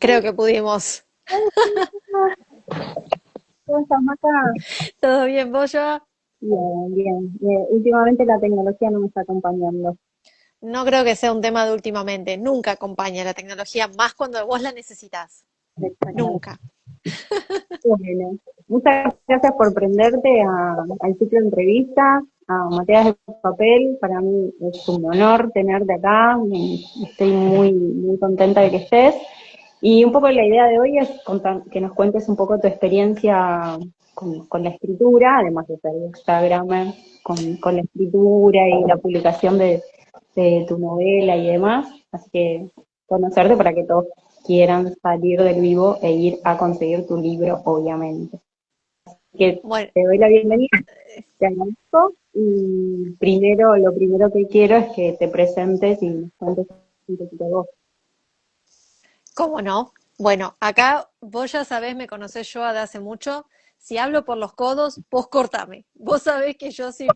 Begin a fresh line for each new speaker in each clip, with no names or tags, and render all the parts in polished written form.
Creo que pudimos.
¿Cómo estás, Maca?
¿Todo bien, vos, Joa?
Bien, bien. Últimamente la tecnología no me está acompañando.
No creo que sea un tema de últimamente. Nunca acompaña la tecnología, más cuando vos la necesitas.
Exactamente.
Nunca.
Bueno, muchas gracias por prenderte al ciclo de entrevistas, a Mateas de Papel. Para mí es un honor tenerte acá. Estoy muy, muy contenta de que estés. Y un poco la idea de hoy es que nos cuentes un poco tu experiencia con la escritura, además de ser Instagramer, con la escritura y la publicación de tu novela y demás. Así que conocerte para que todos quieran salir del vivo e ir a conseguir tu libro, obviamente. Así que
Bueno,
te doy la bienvenida, te agradezco y lo primero que quiero es que te presentes y nos cuentes un poquito de vos.
¿cómo no? Bueno, acá vos ya sabés, me conocés yo de hace mucho. Si hablo por los codos, vos cortame. Vos sabés que yo si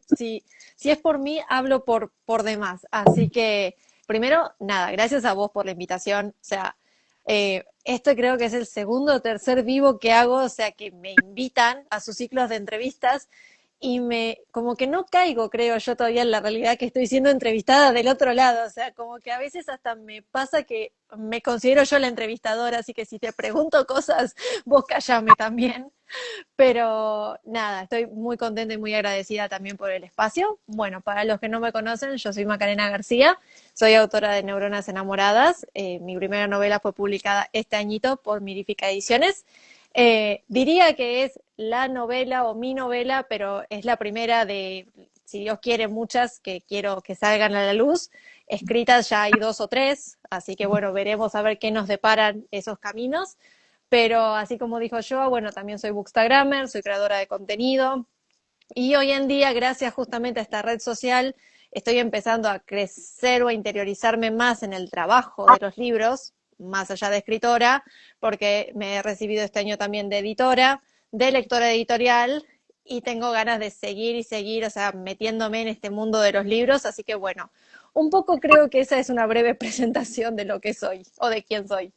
es por mí, hablo por demás. Así que, primero, nada, gracias a vos por la invitación. O sea, este creo que es el segundo o tercer vivo que hago, o sea, que me invitan a sus ciclos de entrevistas y como que no caigo, creo yo todavía en la realidad que estoy siendo entrevistada del otro lado, o sea, como que a veces hasta me pasa que me considero yo la entrevistadora, así que si te pregunto cosas, vos callame también. Pero nada, estoy muy contenta y muy agradecida también por el espacio. Bueno, para los que no me conocen, yo soy Macarena García, soy autora de Neuronas Enamoradas. Mi primera novela fue publicada este añito por Mirifica Ediciones. Diría que es la novela o mi novela, pero es la primera de, si Dios quiere, muchas que quiero que salgan a la luz. Escritas ya hay dos o tres, así que bueno, veremos a ver qué nos deparan esos caminos. Pero así como dijo yo, bueno, también soy bookstagrammer, soy creadora de contenido y hoy en día, gracias justamente a esta red social, estoy empezando a crecer o a interiorizarme más en el trabajo de los libros, más allá de escritora, porque me he recibido este año también de editora, de lectora editorial y tengo ganas de seguir y seguir, o sea, metiéndome en este mundo de los libros, así que bueno, un poco creo que esa es una breve presentación de lo que soy o de quién soy.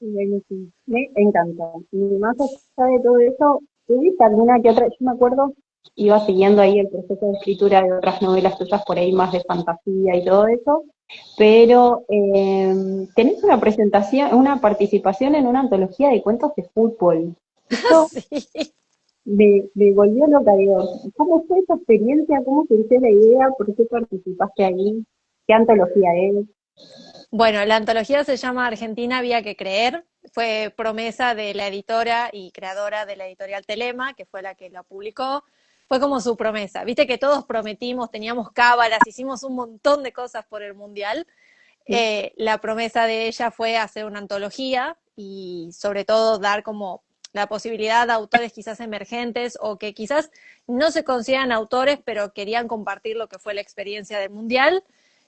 Buenísimo. Me encanta. Y más allá de todo eso, ¿tuviste alguna que otra? Yo me acuerdo, iba siguiendo ahí el proceso de escritura de otras novelas tuyas por ahí más de fantasía y todo eso, pero tenés una presentación, una participación en una antología de cuentos de fútbol. Esto
Sí.
me volvió loca, digo, ¿cómo fue esa experiencia? ¿Cómo surgió la idea? ¿Por qué participaste ahí? ¿Qué antología es?
Bueno, la antología se llama Argentina había que creer. Fue promesa de la editora y creadora de la editorial Telema, que fue la que la publicó. Fue como su promesa. Viste que todos prometimos, teníamos cábalas, hicimos un montón de cosas por el Mundial. La promesa de ella fue hacer una antología y sobre todo dar como la posibilidad a autores quizás emergentes o que quizás no se consideran autores, pero querían compartir lo que fue la experiencia del Mundial.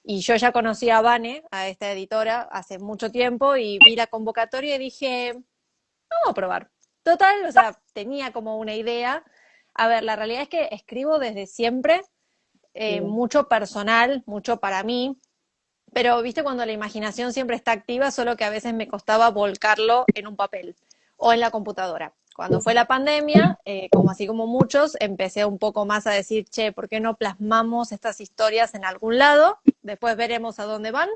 Y yo ya conocí a Vane, a esta editora, hace mucho tiempo y vi la convocatoria y dije, vamos a probar. Total, o sea, tenía como una idea. A ver, la realidad es que escribo desde siempre, mucho personal, mucho para mí, pero viste cuando la imaginación siempre está activa, solo que a veces me costaba volcarlo en un papel o en la computadora. Cuando fue la pandemia, como así como muchos, empecé un poco más a decir, che, ¿por qué no plasmamos estas historias en algún lado? Después veremos a dónde van.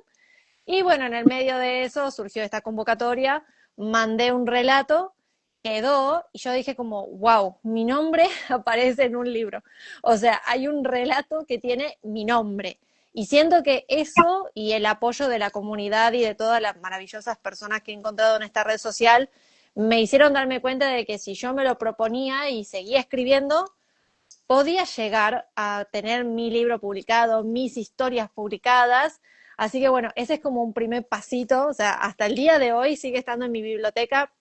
Y bueno, en el medio de eso surgió esta convocatoria, mandé un relato, quedó, y yo dije como, wow, mi nombre aparece en un libro. O sea, hay un relato que tiene mi nombre. Y siento que eso y el apoyo de la comunidad y de todas las maravillosas personas que he encontrado en esta red social me hicieron darme cuenta de que si yo me lo proponía y seguía escribiendo, podía llegar a tener mi libro publicado, mis historias publicadas. Así que bueno, ese es como un primer pasito, o sea, hasta el día de hoy sigue estando en mi biblioteca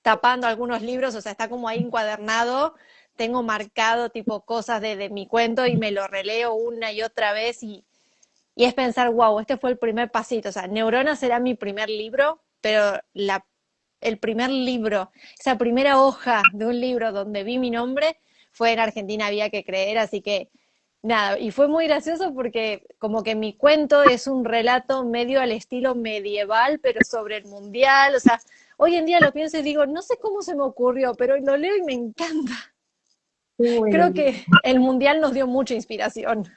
tapando algunos libros, o sea, está como ahí encuadernado, tengo marcado tipo cosas de mi cuento y me lo releo una y otra vez y es pensar, wow, este fue el primer pasito, o sea, Neurona será mi primer libro, pero el primer libro, esa primera hoja de un libro donde vi mi nombre fue en Argentina había que creer, así que nada, y fue muy gracioso porque como que mi cuento es un relato medio al estilo medieval, pero sobre el mundial, o sea, hoy en día lo pienso y digo, no sé cómo se me ocurrió, pero lo leo y me encanta.
Qué bueno,
Creo que el Mundial nos dio mucha inspiración.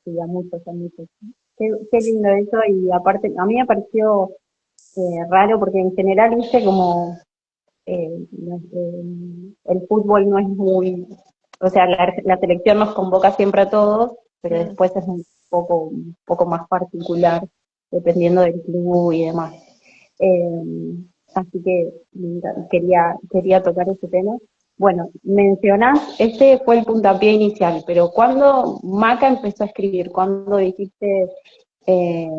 sí, a muchos, a muchos. Qué lindo eso, y aparte, a mí me pareció raro porque en general, viste, como el fútbol no es muy, o sea, la selección nos convoca siempre a todos, pero
Mm.
después es un poco más particular, dependiendo del club y demás. Eh, Así que quería tocar ese tema. Bueno, mencionás, este fue el puntapié inicial, pero ¿cuándo Maca empezó a escribir? ¿Cuándo dijiste, eh,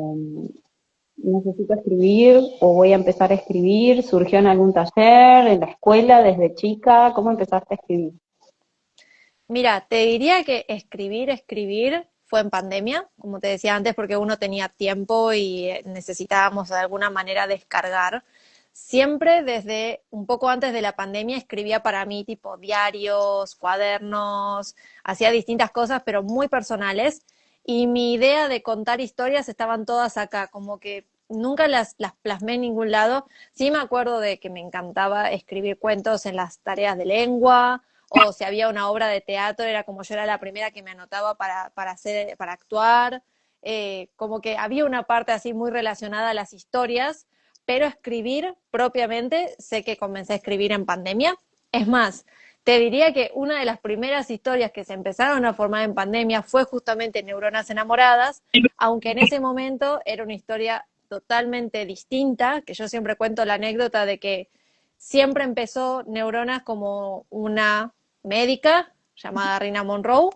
necesito escribir o voy a empezar a escribir? ¿Surgió en algún taller, en la escuela, desde chica? ¿Cómo empezaste a escribir?
Mira, te diría que escribir fue en pandemia, como te decía antes, porque uno tenía tiempo y necesitábamos de alguna manera descargar. Siempre desde un poco antes de la pandemia escribía para mí tipo diarios, cuadernos, hacía distintas cosas, pero muy personales. Y mi idea de contar historias estaban todas acá, como que nunca las plasmé en ningún lado. Sí me acuerdo de que me encantaba escribir cuentos en las tareas de lengua, o si había una obra de teatro, era como yo era la primera que me anotaba para actuar, como que había una parte así muy relacionada a las historias, pero escribir propiamente, sé que comencé a escribir en pandemia. Es más, te diría que una de las primeras historias que se empezaron a formar en pandemia fue justamente Neuronas Enamoradas, aunque en ese momento era una historia totalmente distinta, que yo siempre cuento la anécdota de que siempre empezó Neuronas como una médica llamada Rina Monroe,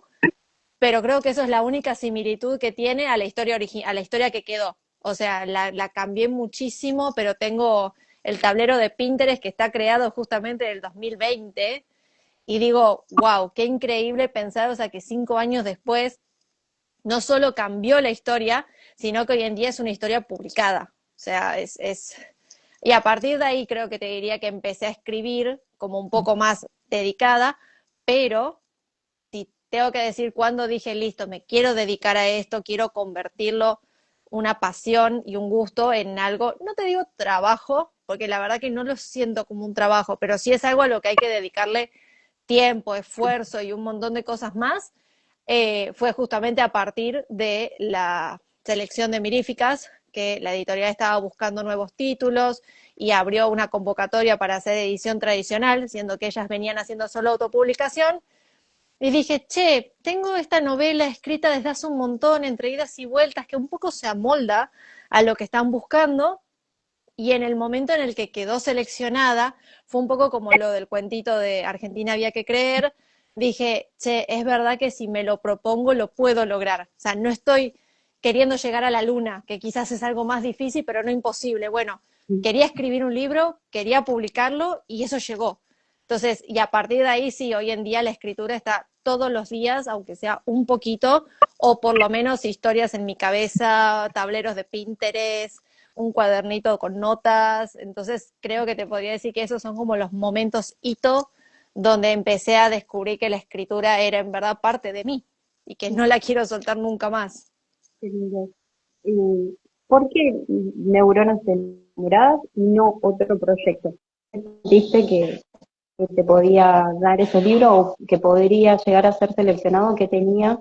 pero creo que eso es la única similitud que tiene a la historia, a la historia que quedó. O sea, la cambié muchísimo, pero tengo el tablero de Pinterest que está creado justamente en el 2020 y digo, wow, qué increíble pensar, o sea, que 5 años después no solo cambió la historia, sino que hoy en día es una historia publicada. O sea, y a partir de ahí creo que te diría que empecé a escribir como un poco más dedicada, pero si tengo que decir cuándo dije, listo, me quiero dedicar a esto, quiero convertirlo una pasión y un gusto en algo, no te digo trabajo, porque la verdad que no lo siento como un trabajo, pero sí es algo a lo que hay que dedicarle tiempo, esfuerzo y un montón de cosas más, fue justamente a partir de la selección de Miríficas, que la editorial estaba buscando nuevos títulos y abrió una convocatoria para hacer edición tradicional, siendo que ellas venían haciendo solo autopublicación. Y dije, che, tengo esta novela escrita desde hace un montón, entre idas y vueltas, que un poco se amolda a lo que están buscando, y en el momento en el que quedó seleccionada, fue un poco como lo del cuentito de Argentina había que creer, dije, che, es verdad que si me lo propongo lo puedo lograr. O sea, no estoy queriendo llegar a la luna, que quizás es algo más difícil, pero no imposible. Bueno, quería escribir un libro, quería publicarlo y eso llegó. Entonces, y a partir de ahí, sí, hoy en día la escritura está todos los días, aunque sea un poquito, o por lo menos historias en mi cabeza, tableros de Pinterest, un cuadernito con notas. Entonces creo que te podría decir que esos son como los momentos hito donde empecé a descubrir que la escritura era en verdad parte de mí y que no la quiero soltar nunca más.
Qué lindo. ¿Por qué Neuronas Enamoradas y no otro proyecto? ¿Viste que te podía dar ese libro o que podría llegar a ser seleccionado, que tenía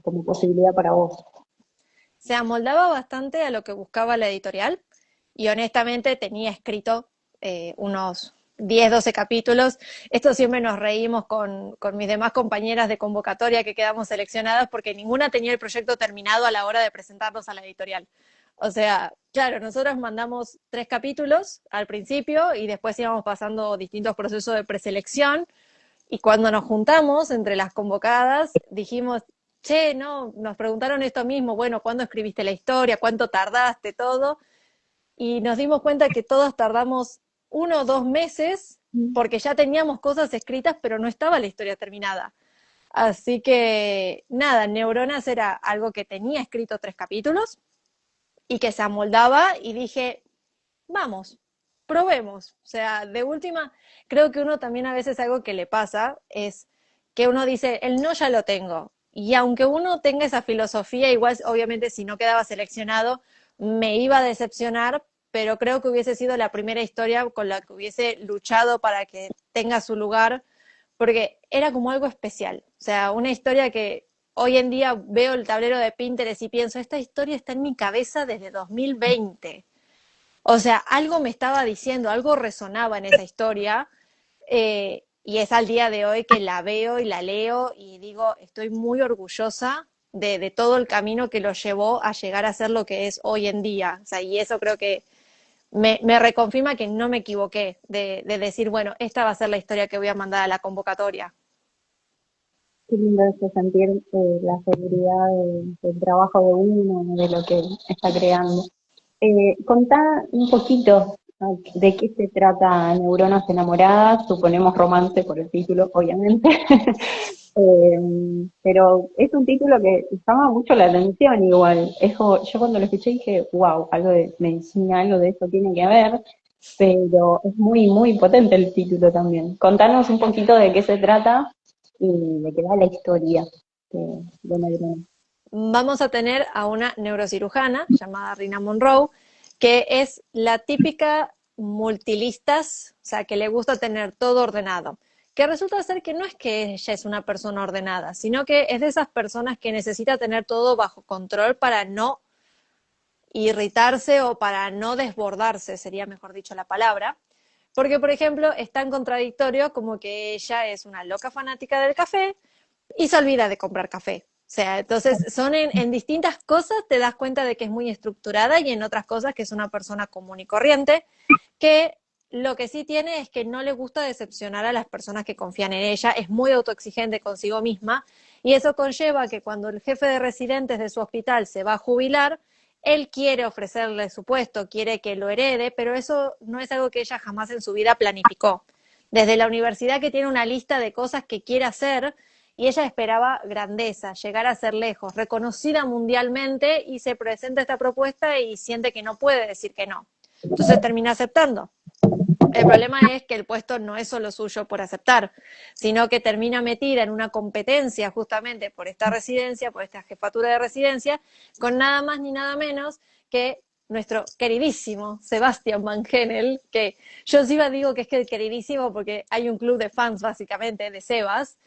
como posibilidad para vos?
Se amoldaba bastante a lo que buscaba la editorial y honestamente tenía escrito unos 10, 12 capítulos. Esto siempre nos reímos con mis demás compañeras de convocatoria que quedamos seleccionadas porque ninguna tenía el proyecto terminado a la hora de presentarnos a la editorial. O sea, claro, nosotros mandamos 3 capítulos al principio y después íbamos pasando distintos procesos de preselección y cuando nos juntamos entre las convocadas dijimos, che, no, nos preguntaron esto mismo, bueno, ¿cuándo escribiste la historia? ¿Cuánto tardaste? Todo. Y nos dimos cuenta que todos tardamos 1 o 2 meses porque ya teníamos cosas escritas, pero no estaba la historia terminada. Así que nada, Neuronas era algo que tenía escrito 3 capítulos y que se amoldaba y dije, vamos, probemos. O sea, de última, creo que uno también a veces algo que le pasa es que uno dice, el no ya lo tengo. Y aunque uno tenga esa filosofía, igual obviamente si no quedaba seleccionado, me iba a decepcionar, pero creo que hubiese sido la primera historia con la que hubiese luchado para que tenga su lugar, porque era como algo especial. O sea, una historia que hoy en día veo el tablero de Pinterest y pienso, esta historia está en mi cabeza desde 2020. O sea, algo me estaba diciendo, algo resonaba en esa historia, y es al día de hoy que la veo y la leo y digo, estoy muy orgullosa de todo el camino que lo llevó a llegar a ser lo que es hoy en día. O sea, y eso creo que me reconfirma que no me equivoqué de decir, bueno, esta va a ser la historia que voy a mandar a la convocatoria.
Qué lindo eso, sentir la seguridad del trabajo de uno, de lo que está creando. Contá un poquito de qué se trata Neuronas Enamoradas, suponemos romance por el título, obviamente. Pero es un título que llama mucho la atención igual. Yo cuando lo escuché dije, wow, algo de medicina, algo de eso tiene que haber, pero es muy, muy potente el título también. Contanos un poquito de qué se trata y de qué va la historia de Neuronas.
Vamos a tener a una neurocirujana llamada Rina Monroe, que es la típica multilistas, o sea, que le gusta tener todo ordenado. Que resulta ser que no es que ella es una persona ordenada, sino que es de esas personas que necesita tener todo bajo control para no irritarse o para no desbordarse, sería mejor dicho la palabra. Porque, por ejemplo, es tan contradictorio como que ella es una loca fanática del café y se olvida de comprar café. O sea, entonces son en distintas cosas te das cuenta de que es muy estructurada y en otras cosas que es una persona común y corriente, que lo que sí tiene es que no le gusta decepcionar a las personas que confían en ella, es muy autoexigente consigo misma y eso conlleva que cuando el jefe de residentes de su hospital se va a jubilar, él quiere ofrecerle su puesto, quiere que lo herede, pero eso no es algo que ella jamás en su vida planificó. Desde la universidad que tiene una lista de cosas que quiere hacer y ella esperaba grandeza, llegar a ser lejos, reconocida mundialmente y se presenta esta propuesta y siente que no puede decir que no. Entonces termina aceptando. El problema es que el puesto no es solo suyo por aceptar, sino que termina metida en una competencia justamente por esta residencia, por esta jefatura de residencia, con nada más ni nada menos que nuestro queridísimo Sebastian Van Gennel, que yo sí digo que es que el queridísimo porque hay un club de fans básicamente de Sebas,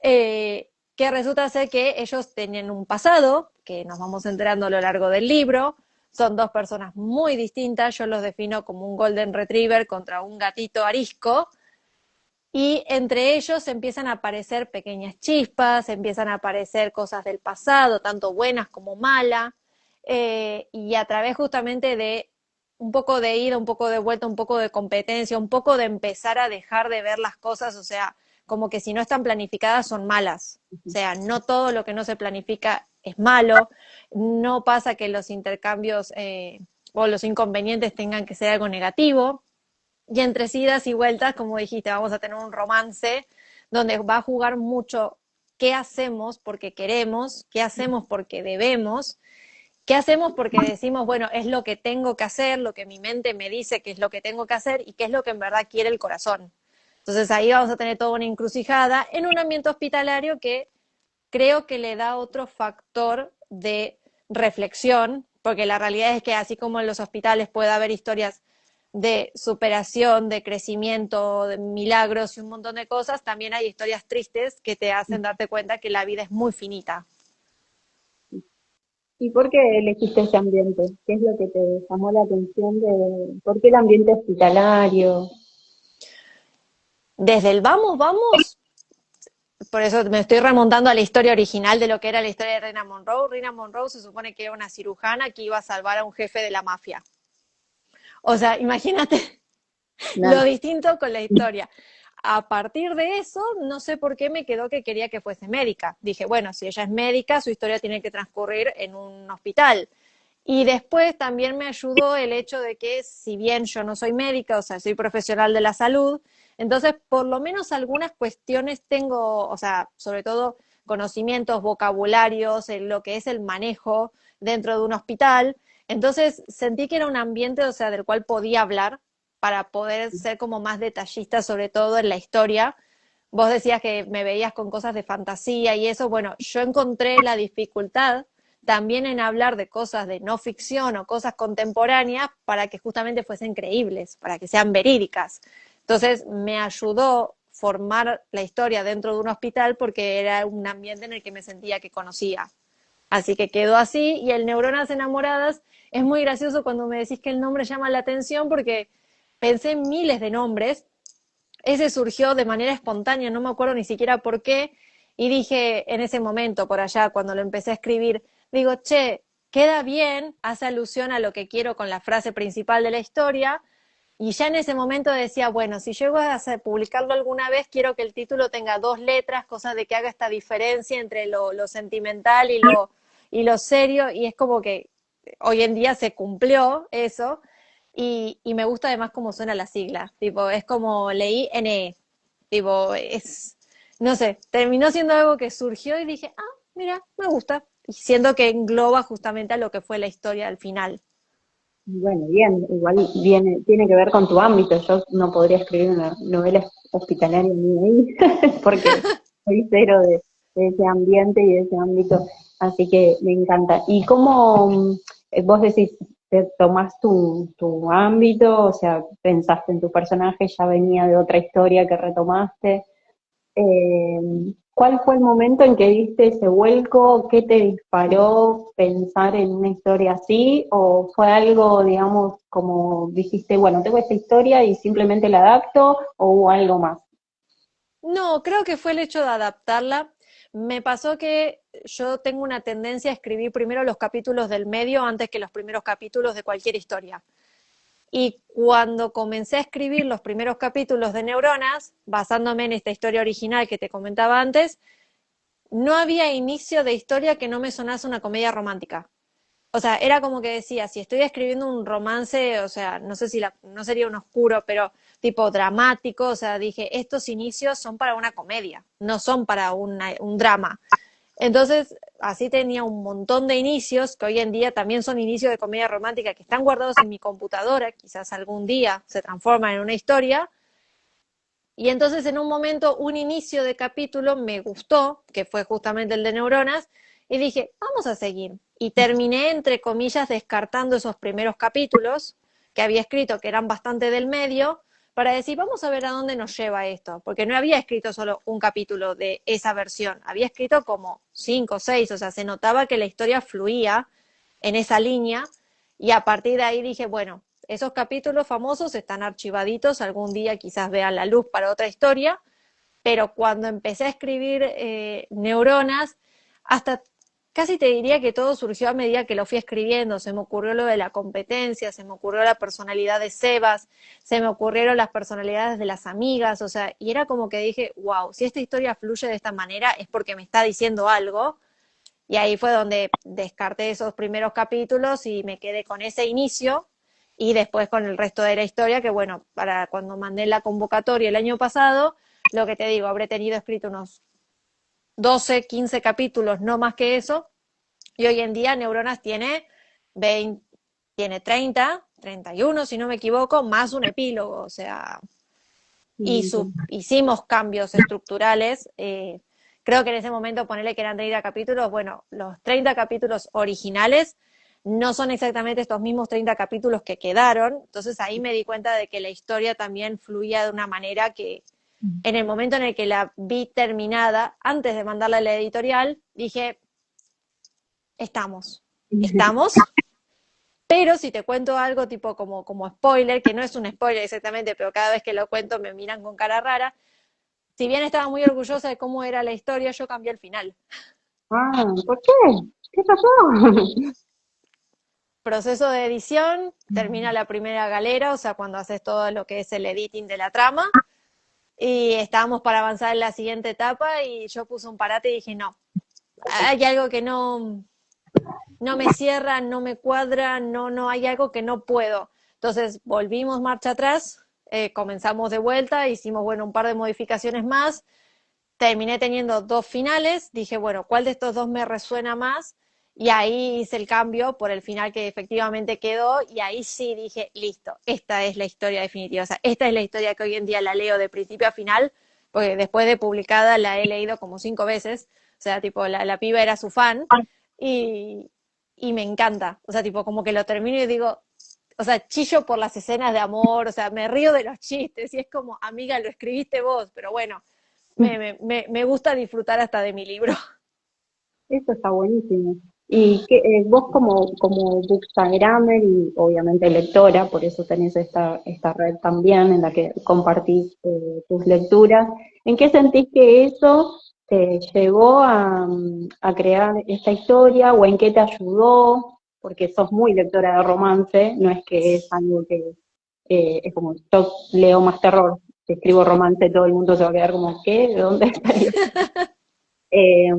que resulta ser que ellos tenían un pasado, que nos vamos enterando a lo largo del libro, son dos personas muy distintas, yo los defino como un golden retriever contra un gatito arisco, y entre ellos empiezan a aparecer pequeñas chispas, empiezan a aparecer cosas del pasado, tanto buenas como malas, y a través justamente de un poco de ida, un poco de vuelta, un poco de competencia, un poco de empezar a dejar de ver las cosas, o sea, como que si no están planificadas son malas. O sea, no todo lo que no se planifica es malo, no pasa que los intercambios o los inconvenientes tengan que ser algo negativo. Y entre idas y vueltas, como dijiste, vamos a tener un romance donde va a jugar mucho qué hacemos porque queremos, qué hacemos porque debemos, qué hacemos porque decimos, bueno, es lo que tengo que hacer, lo que mi mente me dice que es lo que tengo que hacer y qué es lo que en verdad quiere el corazón. Entonces ahí vamos a tener toda una encrucijada en un ambiente hospitalario que creo que le da otro factor de reflexión, porque la realidad es que así como en los hospitales puede haber historias de superación, de crecimiento, de milagros y un montón de cosas, también hay historias tristes que te hacen darte cuenta que la vida es muy finita.
¿Y por qué elegiste ese ambiente? ¿Qué es lo que te llamó la atención de por qué el ambiente hospitalario?
Desde el vamos, vamos, por eso me estoy remontando a la historia original de lo que era la historia de Rina Monroe. Rina Monroe se supone que era una cirujana que iba a salvar a un jefe de la mafia. O sea, imagínate lo
Nada.
distinto con la historia. A partir de eso, no sé por qué me quedó que quería que fuese médica. Dije, bueno, si ella es médica, su historia tiene que transcurrir en un hospital. Y después también me ayudó el hecho de que si bien yo no soy médica, o sea, soy profesional de la salud, entonces por lo menos algunas cuestiones tengo, o sea, sobre todo conocimientos, vocabularios, en lo que es el manejo dentro de un hospital. Entonces sentí que era un ambiente, o sea, del cual podía hablar para poder ser como más detallista, sobre todo en la historia. Vos decías que me veías con cosas de fantasía y eso, bueno, yo encontré la dificultad también en hablar de cosas de no ficción o cosas contemporáneas para que justamente fuesen creíbles, para que sean verídicas. Entonces me ayudó formar la historia dentro de un hospital porque era un ambiente en el que me sentía que conocía. Así que quedó así, y el Neuronas Enamoradas es muy gracioso cuando me decís que el nombre llama la atención porque pensé en miles de nombres. Ese surgió de manera espontánea, no me acuerdo ni siquiera por qué, y dije en ese momento, por allá, cuando lo empecé a escribir, digo, che, queda bien, hace alusión a lo que quiero con la frase principal de la historia, y ya en ese momento decía, bueno, si llego a publicarlo alguna vez, quiero que el título tenga 2 letras, cosa de que haga esta diferencia entre lo sentimental y lo serio, y es como que hoy en día se cumplió eso, y me gusta además cómo suena la sigla, tipo, es como leí NE, tipo, no sé, terminó siendo algo que surgió y dije, mira, me gusta, y siento que engloba justamente a lo que fue la historia al final.
Bueno, bien, igual tiene que ver con tu ámbito. Yo no podría escribir una novela hospitalaria ni ahí, porque soy cero de ese ambiente y de ese ámbito, así que me encanta. ¿Y cómo vos decís, te tomás tu ámbito, o sea, pensaste en tu personaje, ya venía de otra historia que retomaste? ¿Cuál fue el momento en que diste ese vuelco? ¿Qué te disparó pensar en una historia así? ¿O fue algo, digamos, como dijiste, bueno, tengo esta historia y simplemente la adapto? ¿O hubo algo más?
No, creo que fue el hecho de adaptarla. Me pasó que yo tengo una tendencia a escribir primero los capítulos del medio antes que los primeros capítulos de cualquier historia. Y cuando comencé a escribir los primeros capítulos de Neuronas, basándome en esta historia original que te comentaba antes, no había inicio de historia que no me sonase una comedia romántica. O sea, era como que decía, si estoy escribiendo un romance, o sea, no sé si no sería un oscuro, pero tipo dramático, o sea, dije, estos inicios son para una comedia, no son para un drama. Entonces, así tenía un montón de inicios, que hoy en día también son inicios de comedia romántica, que están guardados en mi computadora, quizás algún día se transforman en una historia. Y entonces en un momento, un inicio de capítulo me gustó, que fue justamente el de Neuronas, y dije, vamos a seguir. Y terminé, entre comillas, descartando esos primeros capítulos que había escrito, que eran bastante del medio, para decir, vamos a ver a dónde nos lleva esto. Porque no había escrito solo un capítulo de esa versión, había escrito como 5 o 6, o sea, se notaba que la historia fluía en esa línea, y a partir de ahí dije, bueno, esos capítulos famosos están archivaditos, algún día quizás vean la luz para otra historia, pero cuando empecé a escribir Neuronas, hasta casi te diría que todo surgió a medida que lo fui escribiendo. Se me ocurrió lo de la competencia, se me ocurrió la personalidad de Sebas, se me ocurrieron las personalidades de las amigas, o sea, y era como que dije, wow, si esta historia fluye de esta manera es porque me está diciendo algo. Y ahí fue donde descarté esos primeros capítulos y me quedé con ese inicio, y después con el resto de la historia, que bueno, para cuando mandé la convocatoria el año pasado, lo que te digo, habré tenido escrito unos 12, 15 capítulos, no más que eso, y hoy en día Neuronas tiene 20, tiene 31, si no me equivoco, más un epílogo, o sea, hicimos cambios estructurales. Creo que en ese momento ponerle que eran 30 capítulos, bueno, los 30 capítulos originales no son exactamente estos mismos 30 capítulos que quedaron, entonces ahí me di cuenta de que la historia también fluía de una manera que en el momento en el que la vi terminada, antes de mandarla a la editorial, dije, estamos, pero si te cuento algo tipo como spoiler, que no es un spoiler exactamente, pero cada vez que lo cuento me miran con cara rara, si bien estaba muy orgullosa de cómo era la historia, yo cambié el final.
¿Por qué? ¿Qué pasó?
Proceso de edición, termina la primera galera, o sea, cuando haces todo lo que es el editing de la trama, y estábamos para avanzar en la siguiente etapa, y yo puse un parate y dije, no, hay algo que no me cierra, no me cuadra, no, hay algo que no puedo. Entonces volvimos marcha atrás, comenzamos de vuelta, hicimos, bueno, un par de modificaciones más, terminé teniendo 2 finales, dije, bueno, ¿cuál de estos 2 me resuena más? Y ahí hice el cambio por el final que efectivamente quedó, y ahí sí dije, listo, esta es la historia definitiva, o sea, esta es la historia que hoy en día la leo de principio a final, porque después de publicada la he leído como 5 veces, o sea, tipo, la piba era su fan, y, y me encanta. O sea, tipo, como que lo termino y digo, o sea, chillo por las escenas de amor, o sea, me río de los chistes y es como, amiga, lo escribiste vos, pero bueno, me gusta disfrutar hasta de mi libro.
Eso está buenísimo. Y que vos como bookstagrammer y obviamente lectora, por eso tenés esta red también en la que compartís tus lecturas, ¿en qué sentís que eso te llevó a crear esta historia o en qué te ayudó? Porque sos muy lectora de romance, no es que es algo que es como yo leo más terror, si escribo romance, todo el mundo se va a quedar como, ¿qué? ¿De dónde salió? Eh,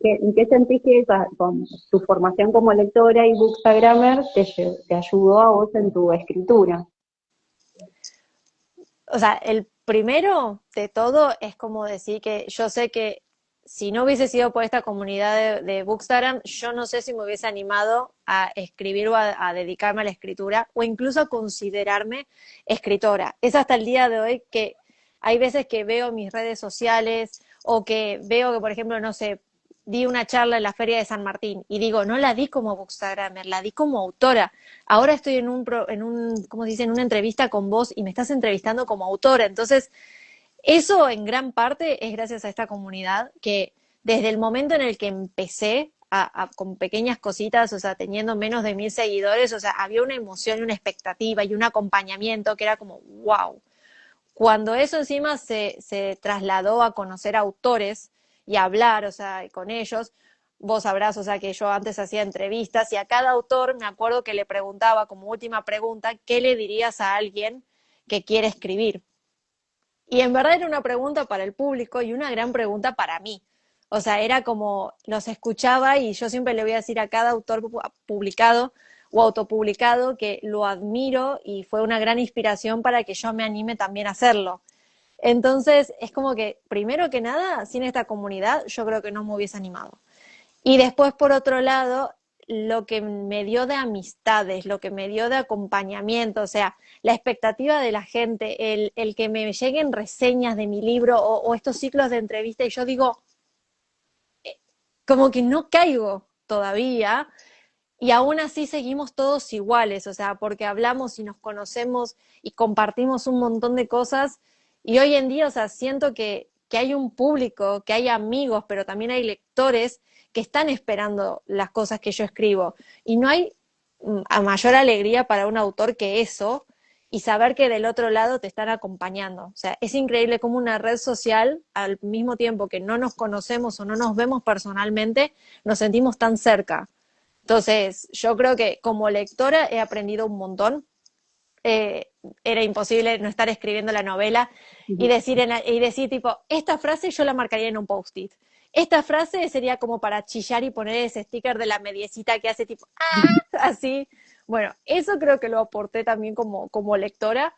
¿En qué sentís que con tu formación como lectora y bookstagrammer te ayudó a vos en tu escritura?
O sea, el primero de todo es como decir que yo sé que si no hubiese sido por esta comunidad de Bookstagram, yo no sé si me hubiese animado a escribir o a dedicarme a la escritura o incluso a considerarme escritora. Es hasta el día de hoy que hay veces que veo mis redes sociales o que veo que, por ejemplo, no sé, di una charla en la Feria de San Martín y digo, no la di como bookstagrammer, la di como autora. Ahora estoy ¿cómo se dice? En una entrevista con vos y me estás entrevistando como autora. Entonces, eso en gran parte es gracias a esta comunidad que desde el momento en el que empecé con pequeñas cositas, o sea, teniendo menos de 1000 seguidores, o sea, había una emoción y una expectativa y un acompañamiento que era como, wow. Cuando eso encima se trasladó a conocer autores y a hablar, o sea, con ellos, vos sabrás, o sea, que yo antes hacía entrevistas y a cada autor me acuerdo que le preguntaba como última pregunta, ¿qué le dirías a alguien que quiere escribir? Y en verdad era una pregunta para el público y una gran pregunta para mí. O sea, era como los escuchaba y yo siempre le voy a decir a cada autor publicado o autopublicado que lo admiro y fue una gran inspiración para que yo me anime también a hacerlo. Entonces, es como que, primero que nada, sin esta comunidad, yo creo que no me hubiese animado. Y después, por otro lado, lo que me dio de amistades, lo que me dio de acompañamiento, o sea, la expectativa de la gente, el que me lleguen reseñas de mi libro o estos ciclos de entrevista y yo digo, como que no caigo todavía y aún así seguimos todos iguales, o sea, porque hablamos y nos conocemos y compartimos un montón de cosas y hoy en día, o sea, siento que hay un público, que hay amigos, pero también hay lectores que están esperando las cosas que yo escribo y no hay a mayor alegría para un autor que eso y saber que del otro lado te están acompañando. O sea, es increíble cómo una red social, al mismo tiempo que no nos conocemos o no nos vemos personalmente, nos sentimos tan cerca. Entonces, yo creo que como lectora he aprendido un montón. Eh, Era imposible no estar escribiendo la novela y decir tipo, esta frase yo la marcaría en un post-it. Esta frase sería como para chillar y poner ese sticker de la mediecita que hace tipo, ¡ah! Así. Bueno, eso creo que lo aporté también como lectora,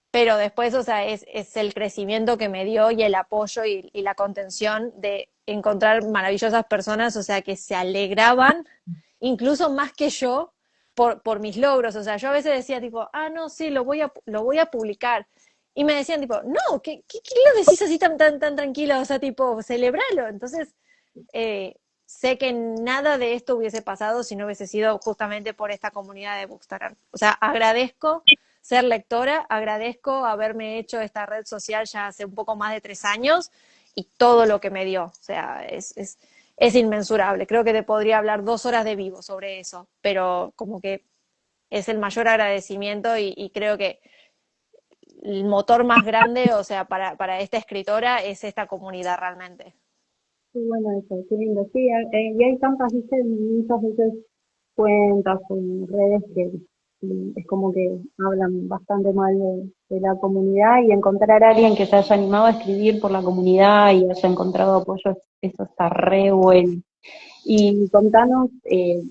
pero después, o sea, es el crecimiento que me dio y el apoyo y la contención de encontrar maravillosas personas, o sea, que se alegraban, incluso más que yo, por mis logros. O sea, yo a veces decía tipo, ah, no, sí, lo voy a publicar. Y me decían tipo, no, ¿qué lo decís así tan tranquilo? O sea, tipo, celebralo. Entonces, sé que nada de esto hubiese pasado si no hubiese sido justamente por esta comunidad de Bookstagram. O sea, agradezco ser lectora, agradezco haberme hecho esta red social ya hace un poco más de 3 años y todo lo que me dio. O sea, es inmensurable. Creo que te podría hablar 2 horas de vivo sobre eso, pero como que es el mayor agradecimiento y creo que el motor más grande, o sea, para esta escritora es esta comunidad realmente.
Qué bueno eso, qué lindo. Sí, y hay tantas, viste, muchas veces cuentas en redes que es como que hablan bastante mal de la comunidad y encontrar a alguien que se haya animado a escribir por la comunidad y haya encontrado apoyo, eso está re bueno. Y contanos,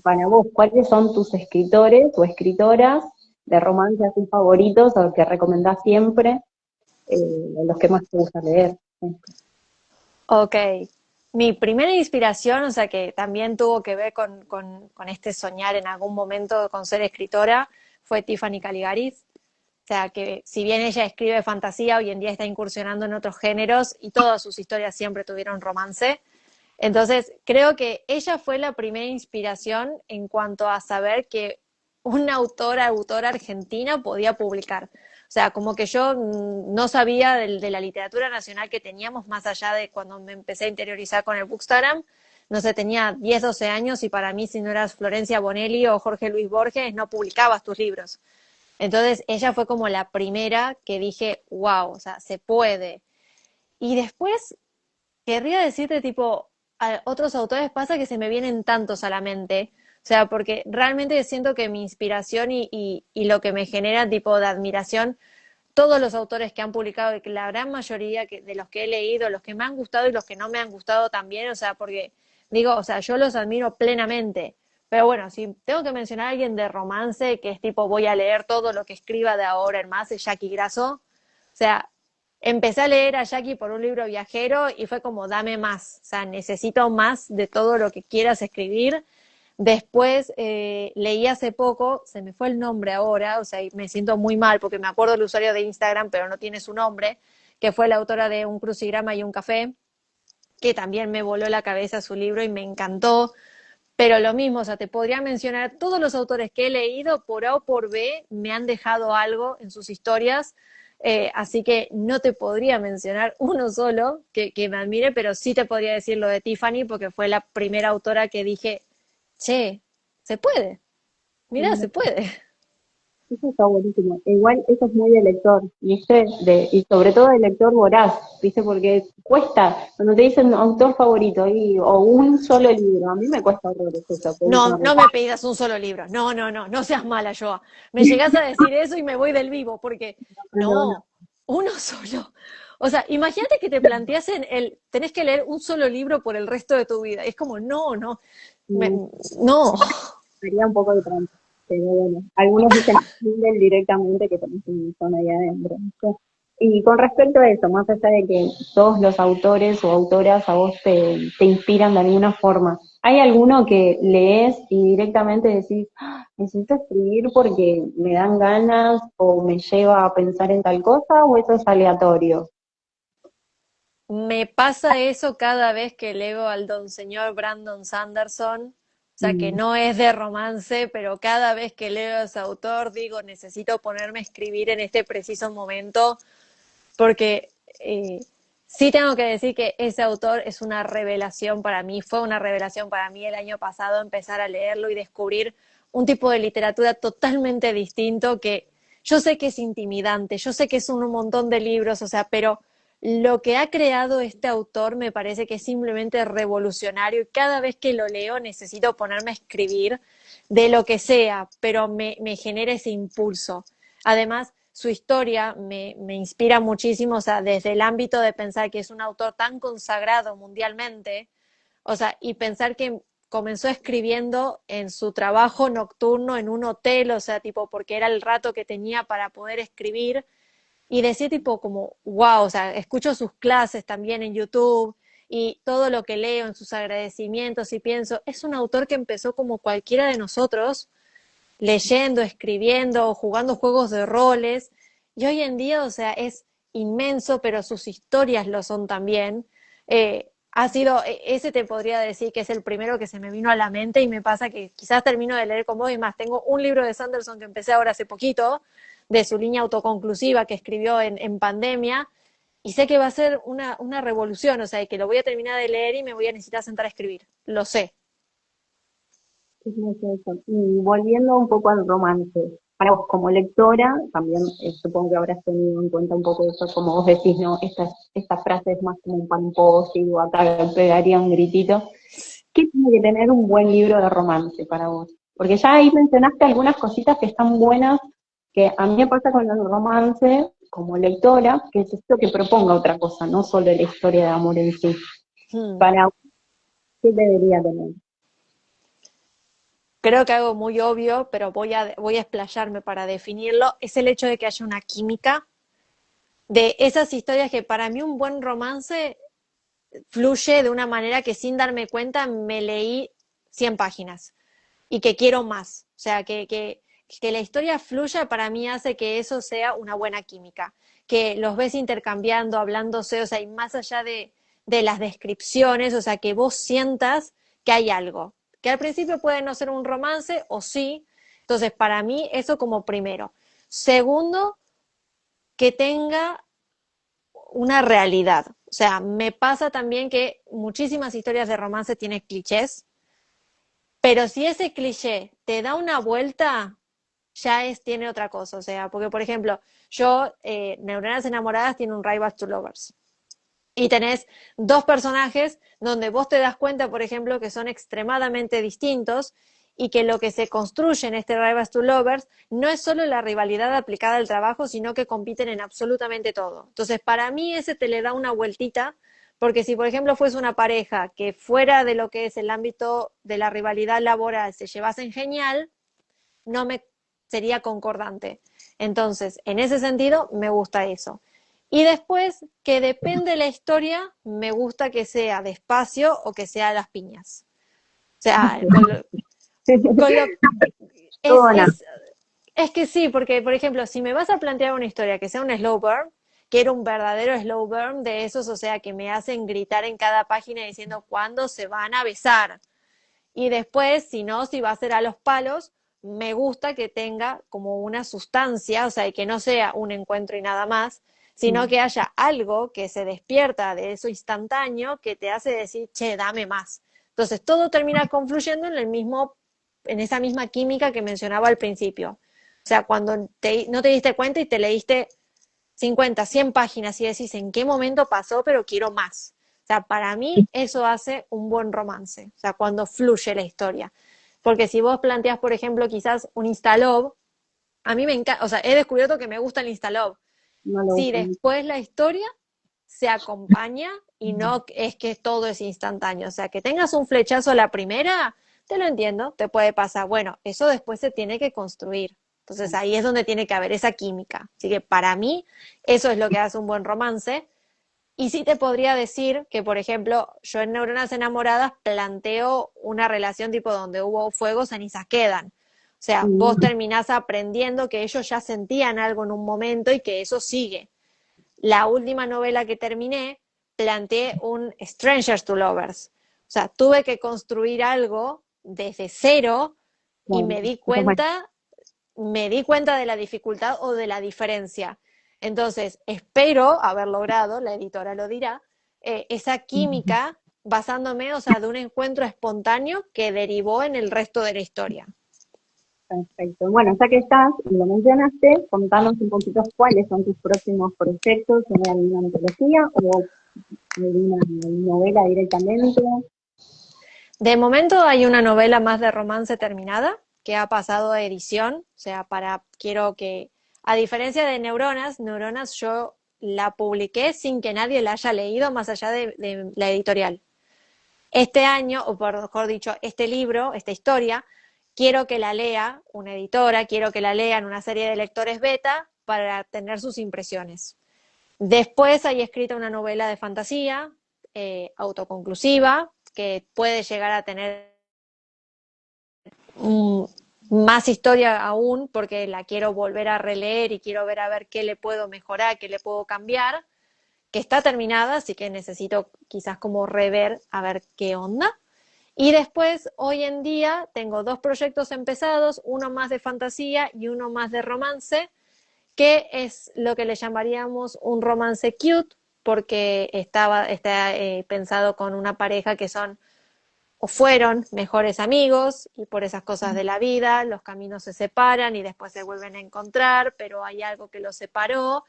para vos, ¿cuáles son tus escritores o escritoras de romance así favoritos o que recomendás siempre, los que más te gusta leer?
Ok. Mi primera inspiración, o sea, que también tuvo que ver con este soñar en algún momento con ser escritora, fue Tiffany Caligaris. O sea, que si bien ella escribe fantasía, hoy en día está incursionando en otros géneros y todas sus historias siempre tuvieron romance. Entonces, creo que ella fue la primera inspiración en cuanto a saber que una autora argentina podía publicar. O sea, como que yo no sabía de la literatura nacional que teníamos, más allá de cuando me empecé a interiorizar con el Bookstagram. No sé, tenía 10, 12 años y para mí si no eras Florencia Bonelli o Jorge Luis Borges no publicabas tus libros. Entonces ella fue como la primera que dije, wow, o sea, se puede. Y después querría decirte, tipo, a otros autores pasa que se me vienen tantos a la mente. O sea, porque realmente siento que mi inspiración y lo que me genera tipo de admiración, todos los autores que han publicado, y que la gran mayoría de los que he leído, los que me han gustado y los que no me han gustado también, o sea, porque digo, o sea, yo los admiro plenamente. Pero bueno, si tengo que mencionar a alguien de romance, que es tipo, voy a leer todo lo que escriba de ahora en más, es Jackie Grasso. O sea, empecé a leer a Jackie por un libro viajero y fue como, dame más, o sea, necesito más de todo lo que quieras escribir. Después leí hace poco, se me fue el nombre ahora, o sea, y me siento muy mal porque me acuerdo el usuario de Instagram, pero no tiene su nombre, que fue la autora de Un crucigrama y un café, que también me voló la cabeza su libro y me encantó. Pero lo mismo, o sea, te podría mencionar todos los autores que he leído, por A o por B, me han dejado algo en sus historias, así que no te podría mencionar uno solo que me admire, pero sí te podría decir lo de Tiffany, porque fue la primera autora que dije, che, se puede, mirá, se puede.
Eso está buenísimo. Igual eso es muy de lector, ¿viste? Y sobre todo de lector voraz, ¿viste? Porque cuesta, cuando te dicen autor favorito o un solo libro, a mí me cuesta horrores eso,
No,
pensarlo.
no me pidas un solo libro, no seas mala, Joa. Me llegás a decir eso y me voy del vivo, porque
No, no,
no, uno solo. O sea, imagínate que te planteasen tenés que leer un solo libro por el resto de tu vida. Es como, me-
no.
no.
Sería un poco de trampa, pero bueno, algunos dicen directamente que tenés un montón ahí adentro, ¿viste? Y con respecto a eso, más allá de que todos los autores o autoras a vos te inspiran de alguna forma, ¿hay alguno que lees y directamente decís, "Ah, necesito escribir porque me dan ganas o me lleva a pensar en tal cosa o eso es aleatorio?
Me pasa eso cada vez que leo al don señor Brandon Sanderson, o sea, que
Mm,
no es de romance, pero cada vez que leo a ese autor digo, necesito ponerme a escribir en este preciso momento, porque sí tengo que decir que ese autor es una revelación para mí, fue una revelación para mí el año pasado empezar a leerlo y descubrir un tipo de literatura totalmente distinto que yo sé que es intimidante, yo sé que es un montón de libros, o sea, pero lo que ha creado este autor me parece que es simplemente revolucionario y cada vez que lo leo necesito ponerme a escribir de lo que sea, pero me genera ese impulso. Además, su historia me inspira muchísimo, o sea, desde el ámbito de pensar que es un autor tan consagrado mundialmente, o sea, y pensar que comenzó escribiendo en su trabajo nocturno en un hotel, o sea, tipo, porque era el rato que tenía para poder escribir, y decía tipo como, wow, o sea, escucho sus clases también en YouTube y todo lo que leo en sus agradecimientos y pienso, es un autor que empezó como cualquiera de nosotros, leyendo, escribiendo, jugando juegos de roles. Y hoy en día, o sea, es inmenso, pero sus historias lo son también. Ha sido, ese te podría decir que es el primero que se me vino a la mente y me pasa que quizás termino de leer con vos y más. Tengo un libro de Sanderson que empecé ahora hace poquito, de su línea autoconclusiva que escribió en pandemia, y sé que va a ser una revolución, o sea, que lo voy a terminar de leer y me voy a necesitar sentar a escribir. Lo sé.
es muy cierto. Y volviendo un poco al romance, para vos como lectora, también supongo que habrás tenido en cuenta un poco eso, como vos decís, ¿no? Esta frase es más como un pan o acá le pegaría un gritito. ¿Qué tiene que tener un buen libro de romance para vos? Porque ya ahí mencionaste algunas cositas que están buenas, que a mí me pasa con el romance, como lectora, que necesito que proponga otra cosa, no solo la historia de amor en sí.
Hmm.
Para vos, ¿qué debería tener?
Creo que algo muy obvio, pero voy a explayarme para definirlo, es el hecho de que haya una química de esas historias que para mí un buen romance fluye de una manera que sin darme cuenta me leí 100 páginas y que quiero más. O sea, que la historia fluya para mí hace que eso sea una buena química, que los ves intercambiando, hablándose, o sea, y más allá de las descripciones, o sea, que vos sientas que hay algo, que al principio puede no ser un romance o sí. Entonces, para mí, eso como primero. Segundo, que tenga una realidad. O sea, me pasa también que muchísimas historias de romance tienen clichés, pero si ese cliché te da una vuelta, tiene otra cosa. O sea, porque por ejemplo, Neuronas Enamoradas tiene un Rivals to Lovers. Y tenés dos personajes donde vos te das cuenta, por ejemplo, que son extremadamente distintos y que lo que se construye en este Rivals to Lovers no es solo la rivalidad aplicada al trabajo, sino que compiten en absolutamente todo. Entonces, para mí ese te le da una vueltita, porque si, por ejemplo, fuese una pareja que fuera de lo que es el ámbito de la rivalidad laboral se llevasen genial, no me sería concordante. Entonces, en ese sentido, me gusta eso. Y después, que depende de la historia, me gusta que sea despacio o que sea a las piñas. O sea, con lo
Todo o nada.
es, es que sí, porque, por ejemplo, si me vas a plantear una historia que sea un slow burn, quiero un verdadero slow burn de esos, o sea, que me hacen gritar en cada página diciendo cuándo se van a besar. Y después, si no, si va a ser a los palos, me gusta que tenga como una sustancia, o sea, y que no sea un encuentro y nada más, sino que haya algo que se despierta de eso instantáneo que te hace decir, che, dame más. Entonces, todo termina confluyendo en esa misma química que mencionaba al principio. O sea, cuando no te diste cuenta y te leíste 50, 100 páginas y decís en qué momento pasó, pero quiero más. O sea, para mí eso hace un buen romance, o sea, cuando fluye la historia. Porque si vos planteás, por ejemplo, quizás un Instalove, a mí me encanta, o sea, he descubierto que me gusta el Instalove.
No lo
Si
uso mucho.
después la historia se acompaña y no es que todo es instantáneo, o sea, que tengas un flechazo a la primera, te lo entiendo, te puede pasar. Bueno, eso después se tiene que construir. Entonces ahí es donde tiene que haber esa química. Así que para mí eso es lo que hace un buen romance. Y sí te podría decir que, por ejemplo, yo en Neuronas Enamoradas planteo una relación tipo donde hubo fuego, cenizas quedan. O sea, vos terminás aprendiendo que ellos ya sentían algo en un momento y que eso sigue. La última novela que terminé, planteé un Strangers to Lovers. O sea, tuve que construir algo desde cero y
Bueno, eso es bueno.
me di cuenta de la dificultad o de la diferencia. Entonces, espero haber logrado, la editora lo dirá, esa química basándome, o sea, de un encuentro espontáneo que derivó en el resto de la historia.
Perfecto. Bueno, ya que estás y lo mencionaste, contanos un poquito cuáles son tus próximos proyectos, ¿hay alguna antología o alguna novela directamente?
De momento hay una novela más de romance terminada que ha pasado a edición, o sea, quiero que, a diferencia de Neuronas yo la publiqué sin que nadie la haya leído más allá de la editorial. Este año, o por mejor dicho, este libro, esta historia, quiero que la lea una editora, quiero que la lean una serie de lectores beta para tener sus impresiones. Después hay escrita una novela de fantasía, autoconclusiva, que puede llegar a tener más historia aún, porque la quiero volver a releer y quiero ver a ver qué le puedo mejorar, qué le puedo cambiar, que está terminada, así que necesito quizás como rever a ver qué onda. Y después, hoy en día, tengo dos proyectos empezados, uno más de fantasía y uno más de romance, que es lo que le llamaríamos un romance cute, porque está pensado con una pareja que son o fueron mejores amigos y por esas cosas de la vida los caminos se separan y después se vuelven a encontrar, pero hay algo que los separó.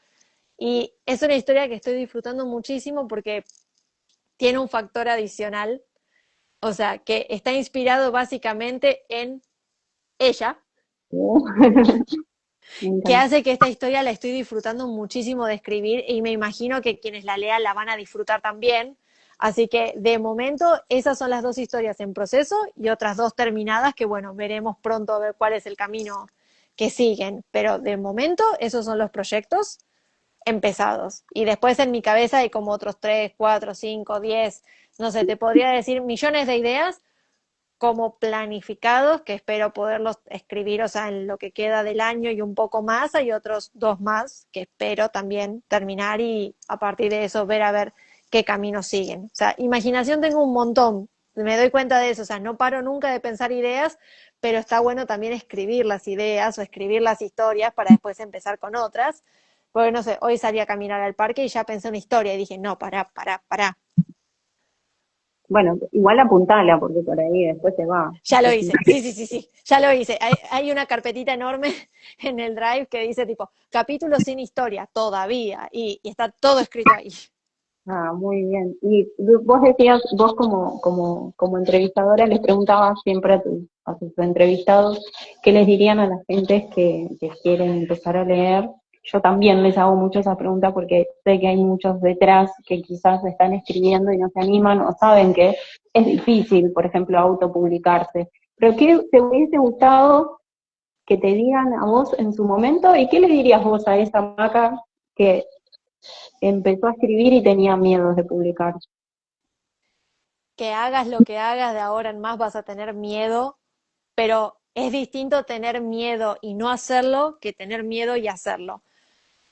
Y es una historia que estoy disfrutando muchísimo porque tiene un factor adicional, o sea, que está inspirado básicamente en ella,
Me
que
encanta.
hace que esta historia la estoy disfrutando muchísimo de escribir y me imagino que quienes la lean la van a disfrutar también. Así que de momento esas son las dos historias en proceso y otras dos terminadas que bueno, veremos pronto a ver cuál es el camino que siguen. Pero de momento esos son los proyectos empezados. Y después en mi cabeza hay como otros 3, 4, 5, 10, no sé, te podría decir millones de ideas como planificados, que espero poderlos escribir, o sea, en lo que queda del año y un poco más. Hay otros dos más que espero también terminar y a partir de eso ver a ver qué camino siguen. O sea, imaginación tengo un montón, me doy cuenta de eso, o sea, no paro nunca de pensar ideas, pero está bueno también escribir las ideas o escribir las historias para después empezar con otras. Porque no sé, hoy salí a caminar al parque y ya pensé una historia y dije, no, pará.
Bueno, igual apuntala, porque por ahí después se va.
Ya lo hice, sí, ya lo hice. Hay una carpetita enorme en el Drive que dice tipo, capítulo sin historia, todavía, y está todo escrito ahí.
Ah, muy bien. Y vos decías, vos como entrevistadora les preguntabas siempre a tus entrevistados qué les dirían a las gentes que quieren empezar a leer. Yo también les hago mucho esa pregunta porque sé que hay muchos detrás que quizás están escribiendo y no se animan o saben que es difícil, por ejemplo, autopublicarse. Pero ¿qué te hubiese gustado que te digan a vos en su momento y qué le dirías vos a esa Maca que empezó a escribir y tenía miedo de publicar?
Que hagas lo que hagas de ahora en más vas a tener miedo, pero es distinto tener miedo y no hacerlo que tener miedo y hacerlo.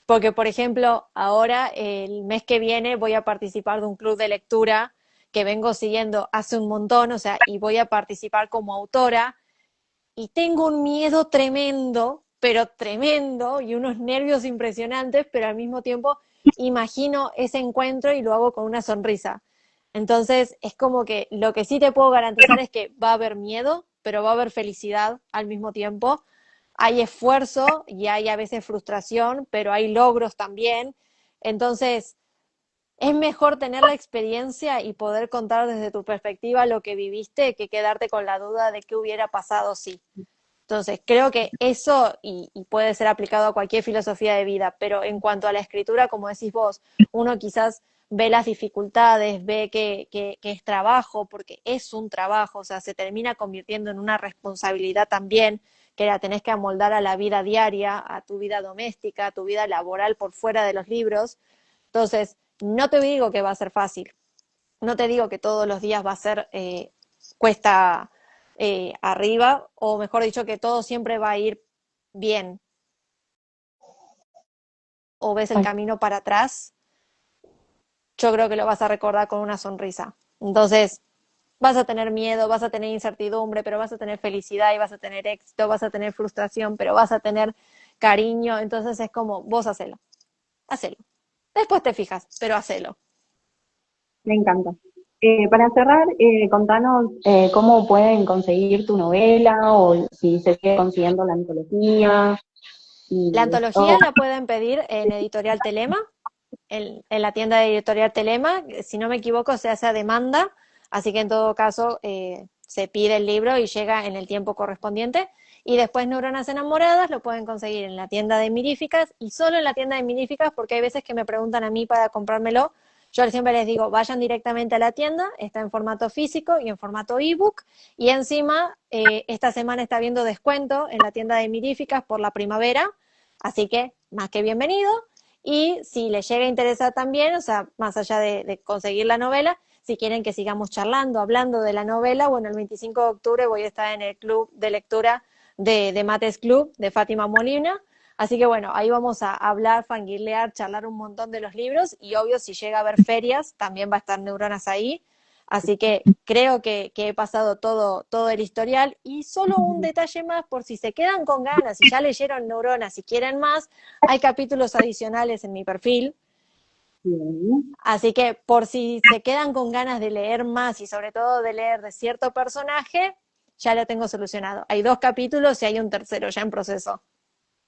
Porque, por ejemplo, ahora el mes que viene voy a participar de un club de lectura que vengo siguiendo hace un montón, o sea, y voy a participar como autora y tengo un miedo tremendo, pero tremendo, y unos nervios impresionantes, pero al mismo tiempo imagino ese encuentro y lo hago con una sonrisa. Entonces, es como que lo que sí te puedo garantizar es que va a haber miedo, pero va a haber felicidad al mismo tiempo. Hay esfuerzo y hay a veces frustración, pero hay logros también. Entonces, es mejor tener la experiencia y poder contar desde tu perspectiva lo que viviste que quedarte con la duda de qué hubiera pasado si. Entonces, creo que eso, y puede ser aplicado a cualquier filosofía de vida, pero en cuanto a la escritura, como decís vos, uno quizás ve las dificultades, ve que es trabajo, porque es un trabajo, o sea, se termina convirtiendo en una responsabilidad también, que la tenés que amoldar a la vida diaria, a tu vida doméstica, a tu vida laboral por fuera de los libros. Entonces, no te digo que va a ser fácil, no te digo que todos los días va a ser cuesta arriba, o mejor dicho, que todo siempre va a ir bien, o ves el
Ay,
camino para atrás, yo creo que lo vas a recordar con una sonrisa. Entonces, vas a tener miedo, vas a tener incertidumbre, pero vas a tener felicidad y vas a tener éxito, vas a tener frustración, pero vas a tener cariño. Entonces es como, vos hacelo. Después te fijas, pero hacelo.
me encanta. Para cerrar, contanos cómo pueden conseguir tu novela o si se sigue consiguiendo la antología
La
y
antología
todo.
la pueden pedir en Editorial Telema, en la tienda de Editorial Telema, si no me equivoco, se hace a demanda, así que en todo caso se pide el libro y llega en el tiempo correspondiente. Y después Neuronas Enamoradas lo pueden conseguir en la tienda de Miríficas y solo en la tienda de Miríficas porque hay veces que me preguntan a mí para comprármelo. Yo siempre les digo, vayan directamente a la tienda, está en formato físico y en formato ebook. Y encima, esta semana está habiendo descuento en la tienda de Miríficas por la primavera, así que más que bienvenido. Y si les llega a interesar también, o sea, más allá de conseguir la novela, si quieren que sigamos charlando, hablando de la novela, bueno, el 25 de octubre voy a estar en el club de lectura de Mates Club de Fátima Molina. Así que bueno, ahí vamos a hablar, fangirlear, charlar un montón de los libros y obvio si llega a haber ferias, también va a estar Neuronas ahí. Así que creo que he pasado todo el historial y solo un detalle más por si se quedan con ganas, si ya leyeron Neuronas, si quieren más, hay capítulos adicionales en mi perfil.
Bien.
Así que por si se quedan con ganas de leer más y sobre todo de leer de cierto personaje, ya lo tengo solucionado. Hay 2 capítulos y hay un tercero ya en proceso.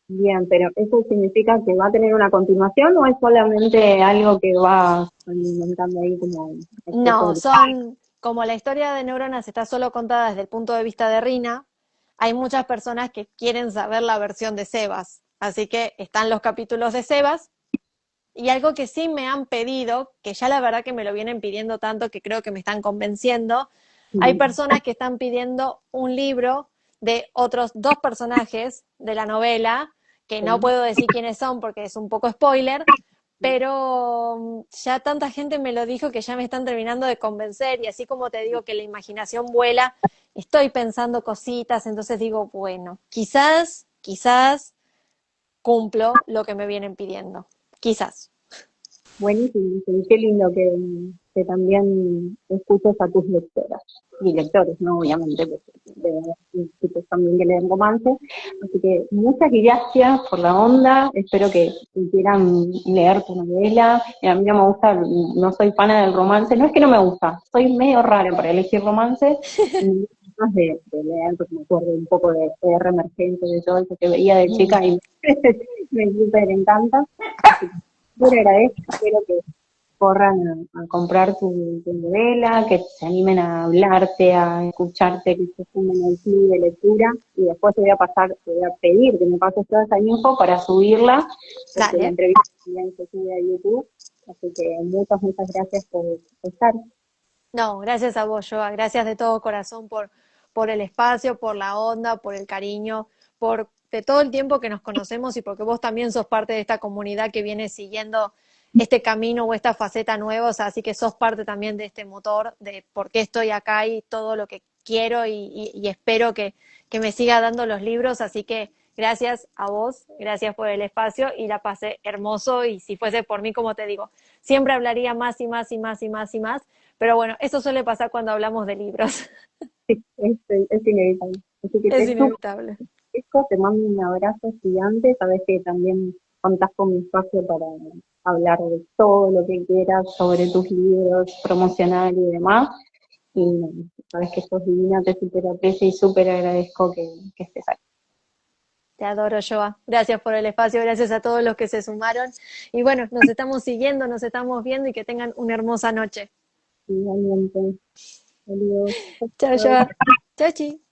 Bien, pero ¿eso significa que va a tener una continuación o es solamente algo que va alimentando ahí como exceso
No,
de...
son como la historia de Neuronas está solo contada desde el punto de vista de Rina, hay muchas personas que quieren saber la versión de Sebas. Así que están los capítulos de Sebas. Y algo que sí me han pedido, que ya la verdad que me lo vienen pidiendo tanto que creo que me están convenciendo, hay personas que están pidiendo un libro de otros 2 personajes de la novela, que no puedo decir quiénes son porque es un poco spoiler, pero ya tanta gente me lo dijo que ya me están terminando de convencer y así como te digo que la imaginación vuela, estoy pensando cositas, entonces digo, bueno, quizás cumplo lo que me vienen pidiendo, quizás.
Buenísimo, sí, qué lindo que también escuches a tus lectoras y lectores, ¿no? Obviamente, porque de chicos también que leen romance. Así que muchas gracias por la onda, espero que quieran leer tu novela. A mí no me gusta, no soy fan del romance, no es que no me gusta, soy medio rara para elegir romance, y más de leer, porque me acuerdo un poco de R emergente, de todo eso que veía de chica y me súper encanta. Así que te agradezco, espero que corran a comprar tu novela, que se animen a hablarte, a escucharte, que se sumen al club de lectura y después te voy a pedir que me pases toda esa info para subirla, porque la
Dale.
entrevista también se sube a YouTube, así que muchas gracias por estar.
No, gracias a vos, Joa. Gracias de todo corazón por el espacio, por la onda, por el cariño, por de todo el tiempo que nos conocemos y porque vos también sos parte de esta comunidad que viene siguiendo este camino o esta faceta nueva, o sea, así que sos parte también de este motor de por qué estoy acá y todo lo que quiero y espero que me siga dando los libros, así que gracias a vos, gracias por el espacio y la pasé hermoso y si fuese por mí, como te digo, siempre hablaría más y más y más y más y más, pero bueno, eso suele pasar cuando hablamos de libros.
Sí, es inevitable. Así que
Es
te sumo,
inevitable.
te mando un abrazo gigante, sabes que también contás con mi espacio para hablar de todo lo que quieras sobre tus libros, promocionar y demás. Y sabes que sos divina, te súper aprecio y súper agradezco que estés aquí.
Te adoro, Joa. Gracias por el espacio, gracias a todos los que se sumaron. Y bueno, nos estamos siguiendo, nos estamos viendo y que tengan una hermosa noche.
Igualmente, adiós.
Chao,
Chao.
Joa. Chao, chi.